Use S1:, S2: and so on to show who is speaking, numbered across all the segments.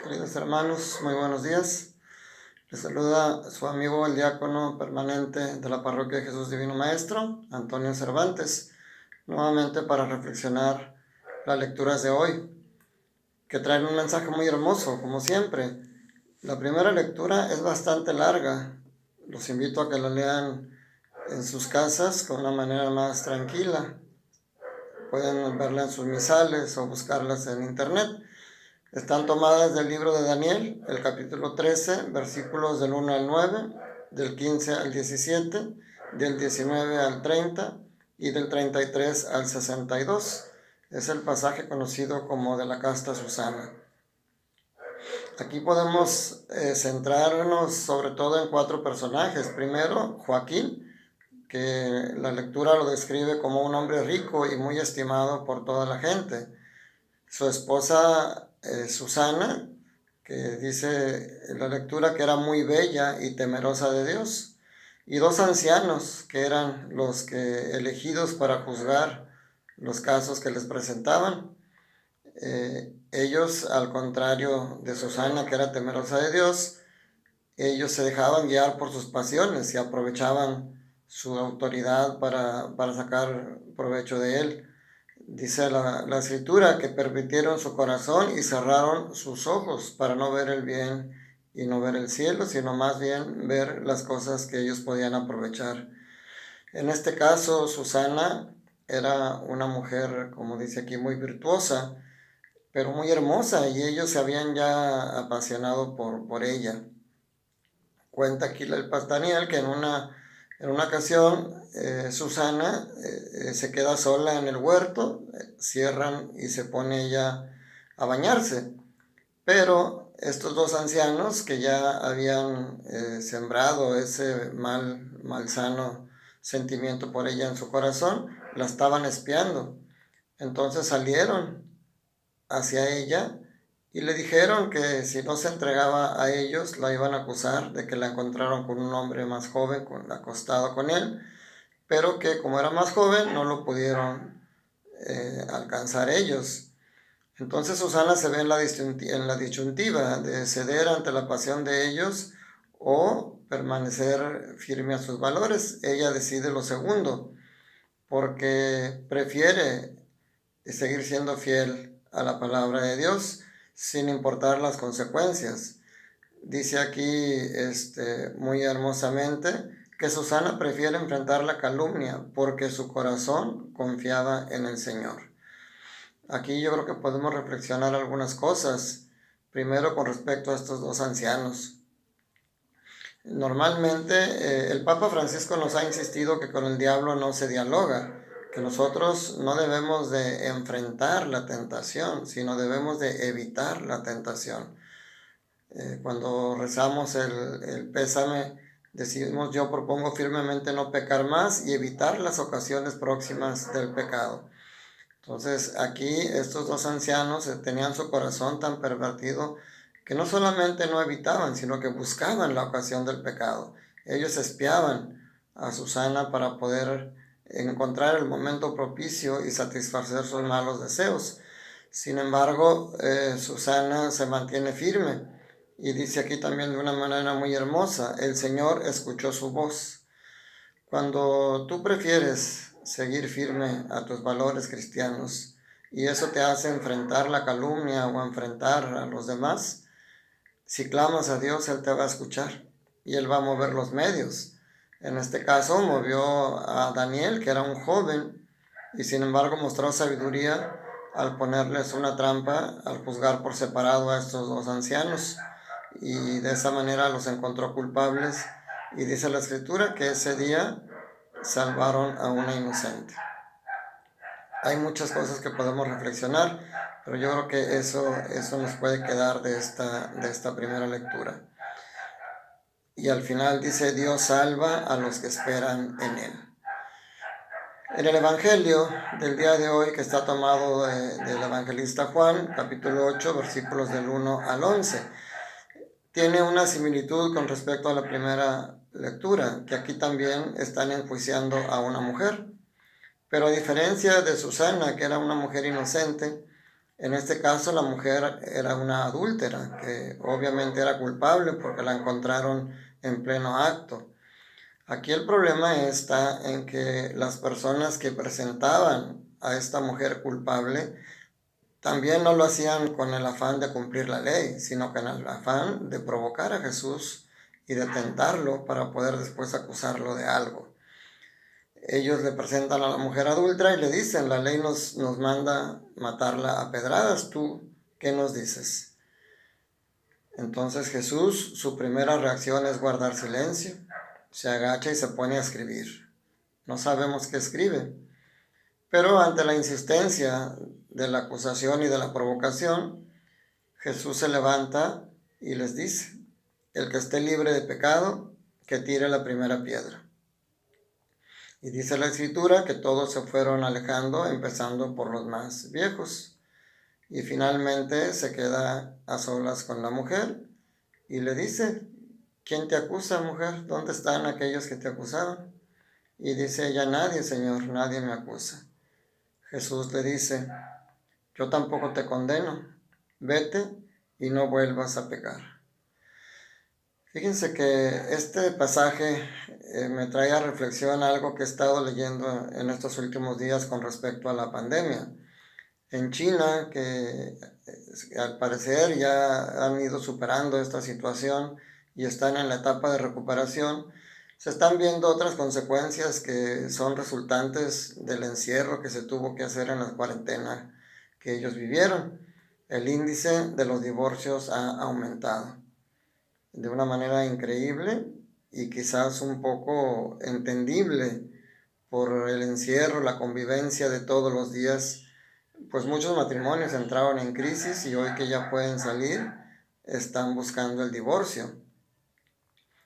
S1: Queridos hermanos, muy buenos días. Les saluda su amigo el diácono permanente de la Parroquia de Jesús Divino Maestro, Antonio Cervantes, nuevamente para reflexionar las lecturas de hoy, que traen un mensaje muy hermoso, como siempre. La primera lectura es bastante larga. Los invito a que la lean en sus casas con una manera más tranquila. Pueden verla en sus misales o buscarlas en internet. Están tomadas del libro de Daniel, el capítulo 13, versículos del 1 al 9, del 15 al 17, del 19 al 30 y del 33 al 62. Es el pasaje conocido como de la casta Susana. Aquí podemos centrarnos sobre todo en 4 personajes. Primero, Joaquín, que la lectura lo describe como un hombre rico y muy estimado por toda la gente. Su esposa Susana, que dice en la lectura que era muy bella y temerosa de Dios, y 2 ancianos que eran los que elegidos para juzgar los casos que les presentaban. Ellos, al contrario de Susana, que era temerosa de Dios, ellos se dejaban guiar por sus pasiones y aprovechaban su autoridad para sacar provecho de él. Dice la escritura que permitieron su corazón y cerraron sus ojos para no ver el bien y no ver el cielo, sino más bien ver las cosas que ellos podían aprovechar. En este caso, Susana era una mujer, como dice aquí, muy virtuosa, pero muy hermosa, y ellos se habían ya apasionado por ella. Cuenta aquí el Daniel que en una ocasión Susana se queda sola en el huerto, cierran y se pone ella a bañarse. Pero estos 2 ancianos que ya habían sembrado ese malsano sentimiento por ella en su corazón, la estaban espiando. Entonces salieron hacia ella y le dijeron que si no se entregaba a ellos la iban a acusar de que la encontraron con un hombre más joven acostado con él, pero que como era más joven no lo pudieron alcanzar ellos. Entonces Susana se ve en la disyuntiva de ceder ante la pasión de ellos o permanecer firme a sus valores. Ella decide lo segundo, porque prefiere seguir siendo fiel a la palabra de Dios sin importar las consecuencias. Dice aquí muy hermosamente que Susana prefiere enfrentar la calumnia porque su corazón confiaba en el Señor. Aquí yo creo que podemos reflexionar algunas cosas. Primero, con respecto a estos 2 ancianos. Normalmente el Papa Francisco nos ha insistido que con el diablo no se dialoga, que nosotros no debemos de enfrentar la tentación, sino debemos de evitar la tentación. Cuando rezamos el pésame, decimos: yo propongo firmemente no pecar más y evitar las ocasiones próximas del pecado. Entonces aquí estos 2 ancianos tenían su corazón tan pervertido que no solamente no evitaban, sino que buscaban la ocasión del pecado. Ellos espiaban a Susana para poder encontrar el momento propicio y satisfacer sus malos deseos. Sin embargo, Susana se mantiene firme y dice aquí también de una manera muy hermosa: el Señor escuchó su voz. Cuando tú prefieres seguir firme a tus valores cristianos y eso te hace enfrentar la calumnia o enfrentar a los demás, si clamas a Dios, Él te va a escuchar y Él va a mover los medios. En este caso movió a Daniel, que era un joven, y sin embargo mostró sabiduría al ponerles una trampa, al juzgar por separado a estos 2 ancianos, y de esa manera los encontró culpables, y dice la escritura que ese día salvaron a una inocente. Hay muchas cosas que podemos reflexionar, pero yo creo que eso nos puede quedar de esta primera lectura. Y al final dice: Dios salva a los que esperan en Él. En el Evangelio del día de hoy, que está tomado del evangelista Juan, capítulo 8, versículos del 1 al 11, tiene una similitud con respecto a la primera lectura, que aquí también están enjuiciando a una mujer. Pero a diferencia de Susana, que era una mujer inocente, En este caso la mujer era una adúltera, que obviamente era culpable porque la encontraron en pleno acto. Aquí el problema está en que las personas que presentaban a esta mujer culpable también no lo hacían con el afán de cumplir la ley, sino con el afán de provocar a Jesús y de tentarlo para poder después acusarlo de algo. Ellos le presentan a la mujer adúltera y le dicen, la ley nos manda matarla a pedradas, ¿tú qué nos dices? Entonces Jesús, su primera reacción es guardar silencio, se agacha y se pone a escribir. No sabemos qué escribe, pero ante la insistencia de la acusación y de la provocación, Jesús se levanta y les dice, el que esté libre de pecado, que tire la primera piedra. Y dice la escritura que todos se fueron alejando, empezando por los más viejos. Y finalmente se queda a solas con la mujer y le dice, ¿quién te acusa, mujer? ¿Dónde están aquellos que te acusaban? Y dice ella, nadie, Señor, nadie me acusa. Jesús le dice, yo tampoco te condeno, vete y no vuelvas a pecar. Fíjense que este pasaje me trae a reflexión algo que he estado leyendo en estos últimos días con respecto a la pandemia. En China, que al parecer ya han ido superando esta situación y están en la etapa de recuperación, se están viendo otras consecuencias que son resultantes del encierro que se tuvo que hacer en la cuarentena que ellos vivieron. El índice de los divorcios ha aumentado de una manera increíble y quizás un poco entendible por el encierro, la convivencia de todos los días. Pues muchos matrimonios entraron en crisis y hoy que ya pueden salir, están buscando el divorcio.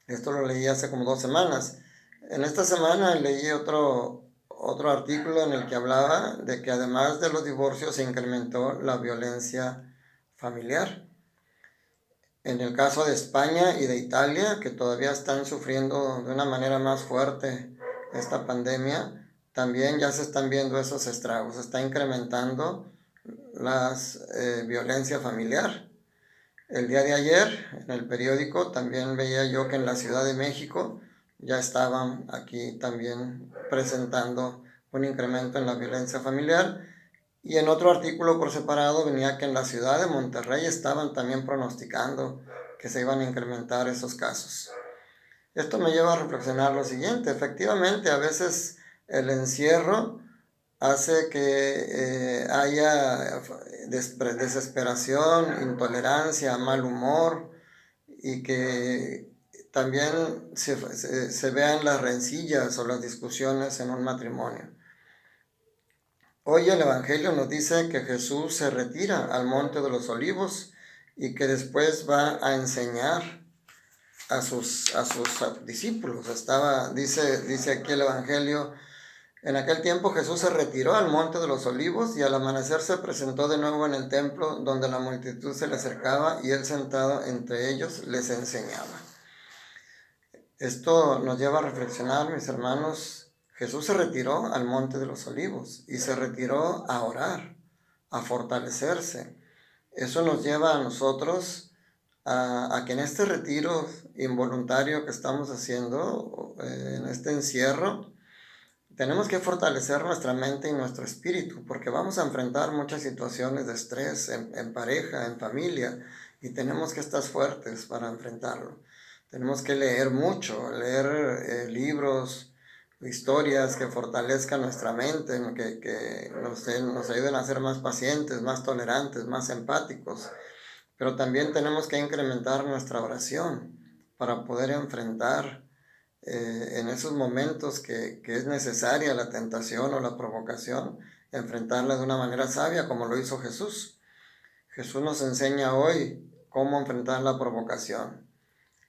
S1: Esto lo leí hace como 2 semanas. En esta semana leí otro artículo en el que hablaba de que además de los divorcios se incrementó la violencia familiar. En el caso de España y de Italia, que todavía están sufriendo de una manera más fuerte esta pandemia, también ya se están viendo esos estragos. Se está incrementando la violencia familiar. El día de ayer, en el periódico, también veía yo que en la Ciudad de México ya estaban aquí también presentando un incremento en la violencia familiar. Y en otro artículo por separado venía que en la ciudad de Monterrey estaban también pronosticando que se iban a incrementar esos casos. Esto me lleva a reflexionar lo siguiente, efectivamente a veces el encierro hace que haya desesperación, intolerancia, mal humor y que también se vean las rencillas o las discusiones en un matrimonio. Hoy el Evangelio nos dice que Jesús se retira al Monte de los Olivos y que después va a enseñar a sus discípulos. Dice aquí el Evangelio, en aquel tiempo Jesús se retiró al Monte de los Olivos y al amanecer se presentó de nuevo en el templo donde la multitud se le acercaba y él sentado entre ellos les enseñaba. Esto nos lleva a reflexionar, mis hermanos. Jesús se retiró al Monte de los Olivos y se retiró a orar, a fortalecerse. Eso nos lleva a nosotros a que en este retiro involuntario que estamos haciendo, en este encierro, tenemos que fortalecer nuestra mente y nuestro espíritu, porque vamos a enfrentar muchas situaciones de estrés en pareja, en familia, y tenemos que estar fuertes para enfrentarlo. Tenemos que leer mucho, leer libros, historias que fortalezcan nuestra mente, que nos ayuden a ser más pacientes, más tolerantes, más empáticos. Pero también tenemos que incrementar nuestra oración para poder enfrentar en esos momentos que es necesaria la tentación o la provocación, enfrentarla de una manera sabia como lo hizo Jesús. Jesús nos enseña hoy cómo enfrentar la provocación.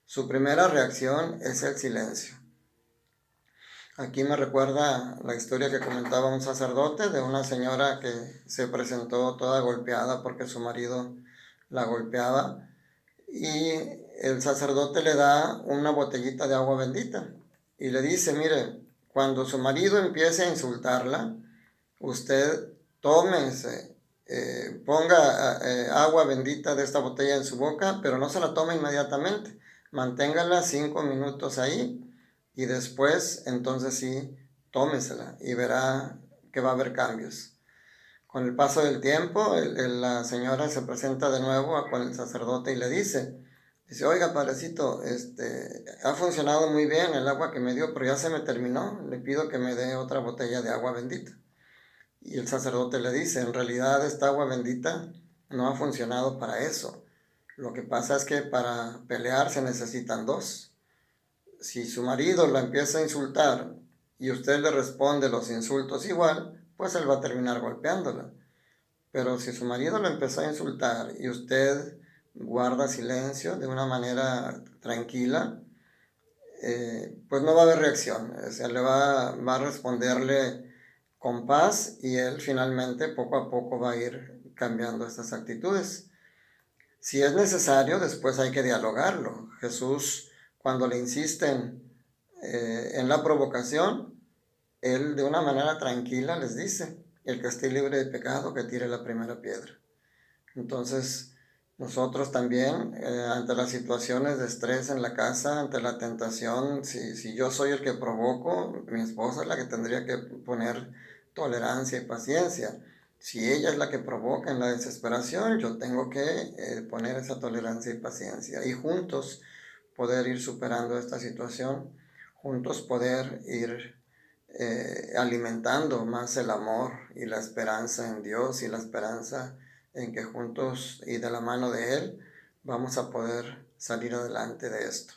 S1: Su primera reacción es el silencio. Aquí me recuerda la historia que comentaba un sacerdote de una señora que se presentó toda golpeada porque su marido la golpeaba y el sacerdote le da una botellita de agua bendita y le dice, mire, cuando su marido empiece a insultarla, usted tómese ponga agua bendita de esta botella en su boca, pero no se la tome inmediatamente. Manténgala 5 minutos ahí y después, entonces sí, tómesela y verá que va a haber cambios. Con el paso del tiempo, la señora se presenta de nuevo con el sacerdote y le dice, oiga, padrecito, ha funcionado muy bien el agua que me dio, pero ya se me terminó, le pido que me dé otra botella de agua bendita. Y el sacerdote le dice, en realidad esta agua bendita no ha funcionado para eso. Lo que pasa es que para pelear se necesitan dos. Si su marido la empieza a insultar y usted le responde los insultos igual, pues él va a terminar golpeándola. Pero si su marido la empezó a insultar y usted guarda silencio de una manera tranquila, pues no va a haber reacción. O sea, va a responderle con paz y él finalmente poco a poco va a ir cambiando estas actitudes. Si es necesario, después hay que dialogarlo. Jesús, cuando le insisten en la provocación, él de una manera tranquila les dice, el que esté libre de pecado, que tire la primera piedra. Entonces, nosotros también, ante las situaciones de estrés en la casa, ante la tentación, si yo soy el que provoco, mi esposa es la que tendría que poner tolerancia y paciencia. Si ella es la que provoca en la desesperación, yo tengo que poner esa tolerancia y paciencia. Y juntos poder ir superando esta situación, juntos poder ir alimentando más el amor y la esperanza en Dios y la esperanza en que juntos y de la mano de Él vamos a poder salir adelante de esto.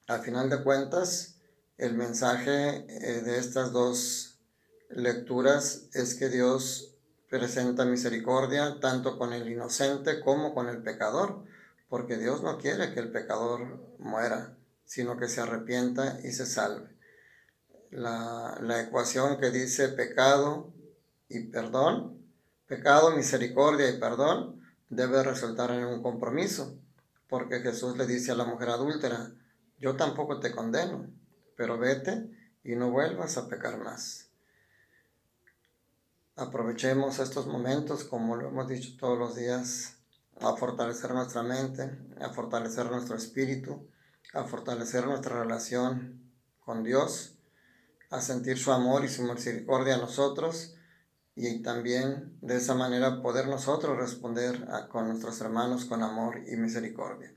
S1: Al final de cuentas, el mensaje de estas dos lecturas es que Dios presenta misericordia tanto con el inocente como con el pecador, porque Dios no quiere que el pecador muera, sino que se arrepienta y se salve. La ecuación que dice pecado y perdón, pecado, misericordia y perdón, debe resultar en un compromiso, porque Jesús le dice a la mujer adúltera, yo tampoco te condeno, pero vete y no vuelvas a pecar más. Aprovechemos estos momentos, como lo hemos dicho todos los días, a fortalecer nuestra mente, a fortalecer nuestro espíritu, a fortalecer nuestra relación con Dios, a sentir su amor y su misericordia a nosotros y también de esa manera poder nosotros responder con nuestros hermanos con amor y misericordia.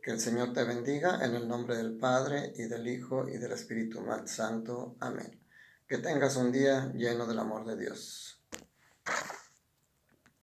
S1: Que el Señor te bendiga en el nombre del Padre y del Hijo y del Espíritu Santo. Amén. Que tengas un día lleno del amor de Dios.